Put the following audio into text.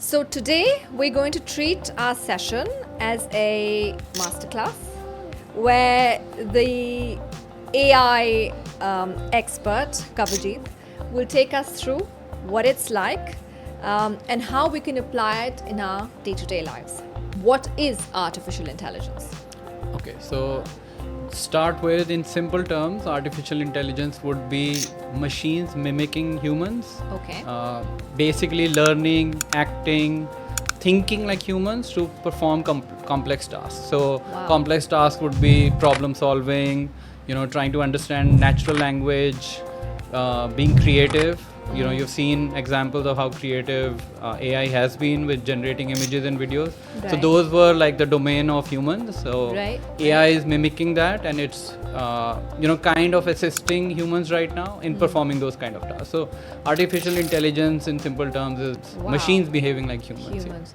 So today we're going to treat our session as a masterclass where the AI expert Kawaljit will take us through what it's like and how we can apply it in our day-to-day lives. What is artificial intelligence? Okay, so start with, in simple terms, artificial intelligence would be machines mimicking humans. Okay. Basically learning, acting, thinking like humans to perform complex tasks. So Wow. complex tasks would be problem solving, trying to understand natural language, being creative. You've seen examples of how creative AI has been with generating images and videos. So Right. those were like the domain of humans. So Right. AI is mimicking that, and it's kind of assisting humans right now in performing those kind of tasks. So artificial intelligence, in simple terms, is Wow. machines behaving like humans. Yeah. Humans.